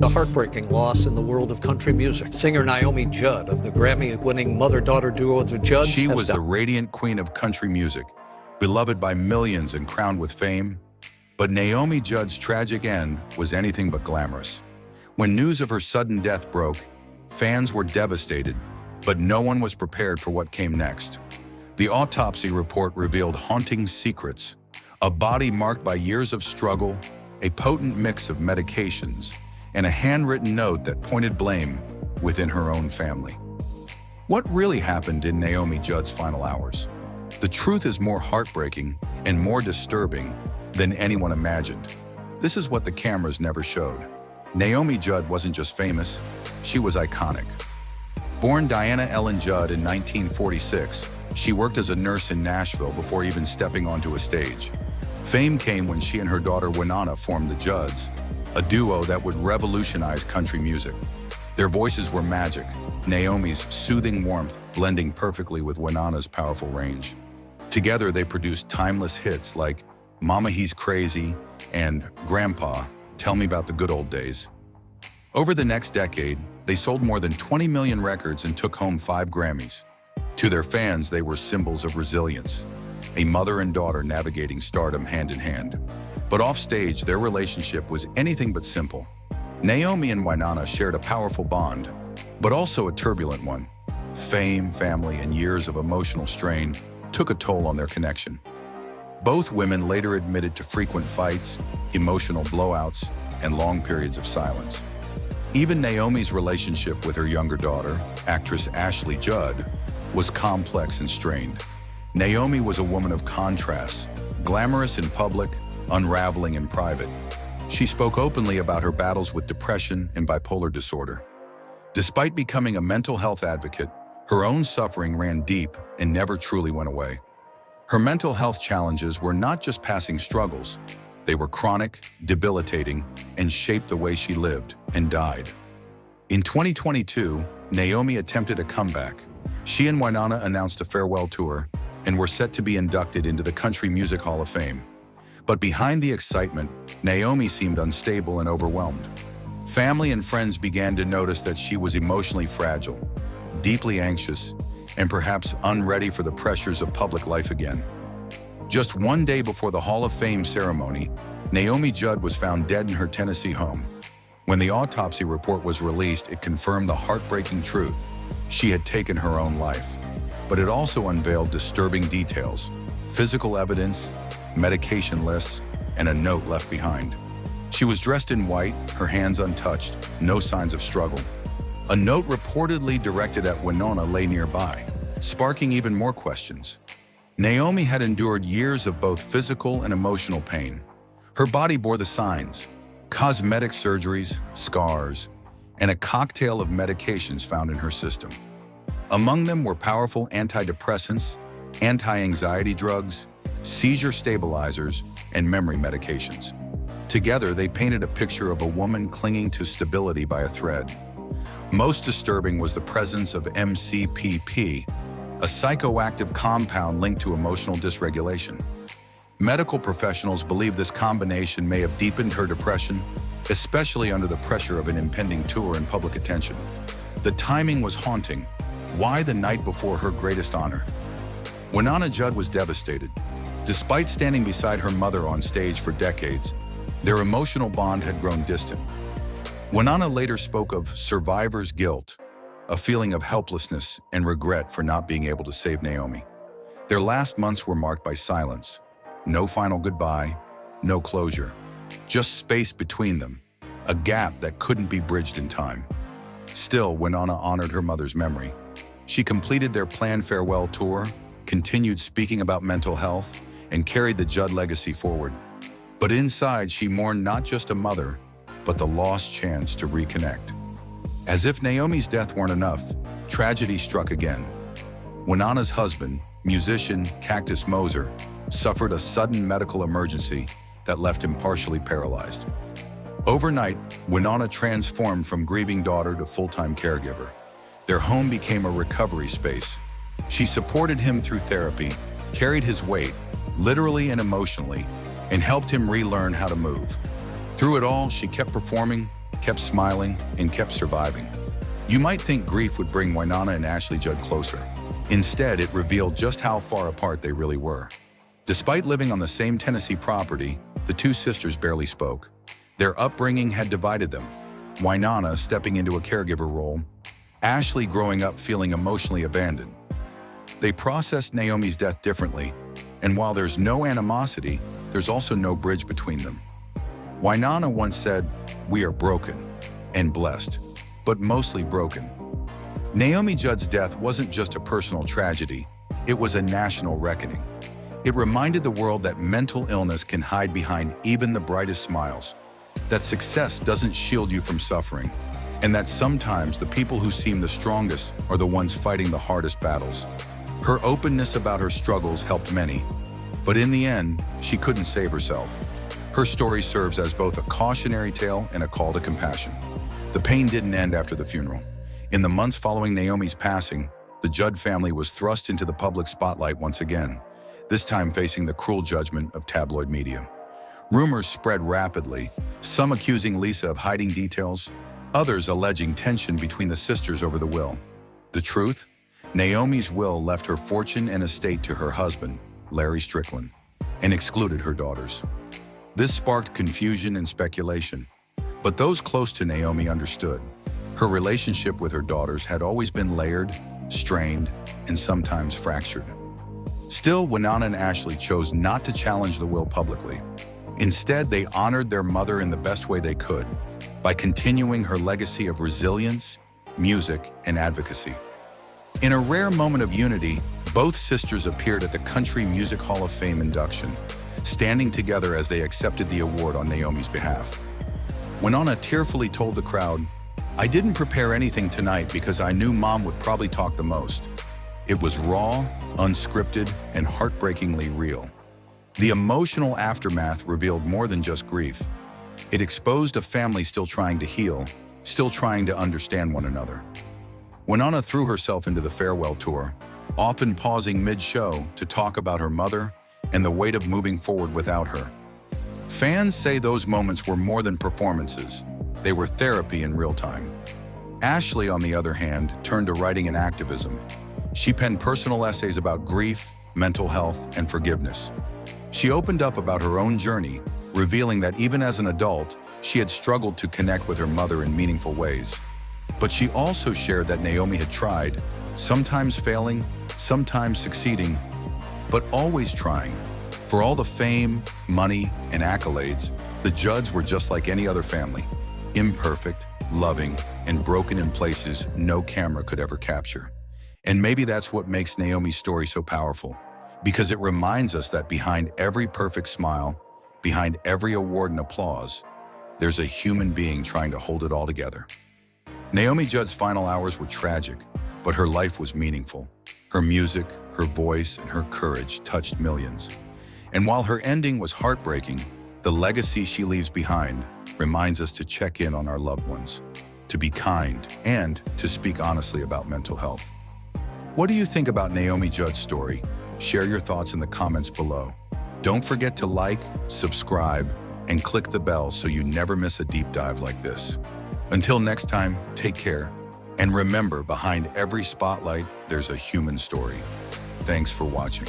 A heartbreaking loss in the world of country music. Singer Naomi Judd of the Grammy-winning mother-daughter duo The Judds. She was the radiant queen of country music, beloved by millions and crowned with fame. But Naomi Judd's tragic end was anything but glamorous. When news of her sudden death broke, fans were devastated, but no one was prepared for what came next. The autopsy report revealed haunting secrets, a body marked by years of struggle, a potent mix of medications, and a handwritten note that pointed blame within her own family. What really happened in Naomi Judd's final hours? The truth is more heartbreaking and more disturbing than anyone imagined. This is what the cameras never showed. Naomi Judd wasn't just famous, she was iconic. Born Diana Ellen Judd in 1946, she worked as a nurse in Nashville before even stepping onto a stage. Fame came when she and her daughter Winona formed the Judds, a duo that would revolutionize country music. Their voices were magic, Naomi's soothing warmth blending perfectly with Winona's powerful range. Together they produced timeless hits like Mama He's Crazy and Grandpa, Tell Me About the Good Old Days. Over the next decade, they sold more than 20 million records and took home 5 Grammys. To their fans, they were symbols of resilience, a mother and daughter navigating stardom hand in hand. But offstage, their relationship was anything but simple. Naomi and Winona shared a powerful bond, but also a turbulent one. Fame, family, and years of emotional strain took a toll on their connection. Both women later admitted to frequent fights, emotional blowouts, and long periods of silence. Even Naomi's relationship with her younger daughter, actress Ashley Judd, was complex and strained. Naomi was a woman of contrasts, glamorous in public, unraveling in private. She spoke openly about her battles with depression and bipolar disorder. Despite becoming a mental health advocate, her own suffering ran deep and never truly went away. Her mental health challenges were not just passing struggles, they were chronic, debilitating, and shaped the way she lived and died. In 2022, Naomi attempted a comeback. She and Winona announced a farewell tour and were set to be inducted into the Country Music Hall of Fame. But behind the excitement, Naomi seemed unstable and overwhelmed. Family and friends began to notice that she was emotionally fragile, deeply anxious, and perhaps unready for the pressures of public life again. Just one day before the Hall of Fame ceremony, Naomi Judd was found dead in her Tennessee home. When the autopsy report was released, it confirmed the heartbreaking truth. She had taken her own life. But it also unveiled disturbing details, physical evidence, medication lists, and a note left behind. She was dressed in white, her hands untouched, no signs of struggle. A note reportedly directed at Winona lay nearby, sparking even more questions. Naomi had endured years of both physical and emotional pain. Her body bore the signs: cosmetic surgeries, scars, and a cocktail of medications found in her system. Among them were powerful antidepressants, anti-anxiety drugs, seizure stabilizers, and memory medications. Together, they painted a picture of a woman clinging to stability by a thread. Most disturbing was the presence of MCPP, a psychoactive compound linked to emotional dysregulation. Medical professionals believe this combination may have deepened her depression, especially under the pressure of an impending tour and public attention. The timing was haunting. Why the night before her greatest honor? Winona Judd was devastated. Despite standing beside her mother on stage for decades, their emotional bond had grown distant. Winona later spoke of survivor's guilt, a feeling of helplessness and regret for not being able to save Naomi. Their last months were marked by silence. No final goodbye, no closure. Just space between them, a gap that couldn't be bridged in time. Still, Winona honored her mother's memory. She completed their planned farewell tour, continued speaking about mental health, and carried the Judd legacy forward. But inside, she mourned not just a mother, but the lost chance to reconnect. As if Naomi's death weren't enough, tragedy struck again. Winona's husband, musician Cactus Moser, suffered a sudden medical emergency that left him partially paralyzed. Overnight, Winona transformed from grieving daughter to full-time caregiver. Their home became a recovery space. She supported him through therapy, carried his weight, literally and emotionally, and helped him relearn how to move. Through it all, she kept performing, kept smiling, and kept surviving. You might think grief would bring Winona and Ashley Judd closer. Instead, it revealed just how far apart they really were. Despite living on the same Tennessee property, the two sisters barely spoke. Their upbringing had divided them. Winona stepping into a caregiver role, Ashley growing up feeling emotionally abandoned. They processed Naomi's death differently, and while there's no animosity, there's also no bridge between them. Winona once said, "We are broken and blessed, but mostly broken." Naomi Judd's death wasn't just a personal tragedy, it was a national reckoning. It reminded the world that mental illness can hide behind even the brightest smiles, that success doesn't shield you from suffering, and that sometimes the people who seem the strongest are the ones fighting the hardest battles. Her openness about her struggles helped many, but in the end, she couldn't save herself. Her story serves as both a cautionary tale and a call to compassion. The pain didn't end after the funeral. In the months following Naomi's passing, the Judd family was thrust into the public spotlight once again, this time facing the cruel judgment of tabloid media. Rumors spread rapidly, some accusing Lisa of hiding details, others alleging tension between the sisters over the will. The truth? Naomi's will left her fortune and estate to her husband, Larry Strickland, and excluded her daughters. This sparked confusion and speculation, but those close to Naomi understood. Her relationship with her daughters had always been layered, strained, and sometimes fractured. Still, Winona and Ashley chose not to challenge the will publicly. Instead, they honored their mother in the best way they could, by continuing her legacy of resilience, music, and advocacy. In a rare moment of unity, both sisters appeared at the Country Music Hall of Fame induction, standing together as they accepted the award on Naomi's behalf. Winona tearfully told the crowd, "I didn't prepare anything tonight because I knew Mom would probably talk the most. It was raw, unscripted, and heartbreakingly real." The emotional aftermath revealed more than just grief. It exposed a family still trying to heal, still trying to understand one another. Winona threw herself into the farewell tour, often pausing mid-show to talk about her mother and the weight of moving forward without her. Fans say those moments were more than performances. They were therapy in real time. Ashley, on the other hand, turned to writing and activism. She penned personal essays about grief, mental health, and forgiveness. She opened up about her own journey, revealing that even as an adult, she had struggled to connect with her mother in meaningful ways. But she also shared that Naomi had tried, sometimes failing, sometimes succeeding, but always trying. For all the fame, money, and accolades, the Judds were just like any other family, imperfect, loving, and broken in places no camera could ever capture. And maybe that's what makes Naomi's story so powerful, because it reminds us that behind every perfect smile, behind every award and applause, there's a human being trying to hold it all together. Naomi Judd's final hours were tragic, but her life was meaningful. Her music, her voice, and her courage touched millions. And while her ending was heartbreaking, the legacy she leaves behind reminds us to check in on our loved ones, to be kind, and to speak honestly about mental health. What do you think about Naomi Judd's story? Share your thoughts in the comments below. Don't forget to like, subscribe, and click the bell so you never miss a deep dive like this. Until next time, take care. And remember, behind every spotlight, there's a human story. Thanks for watching.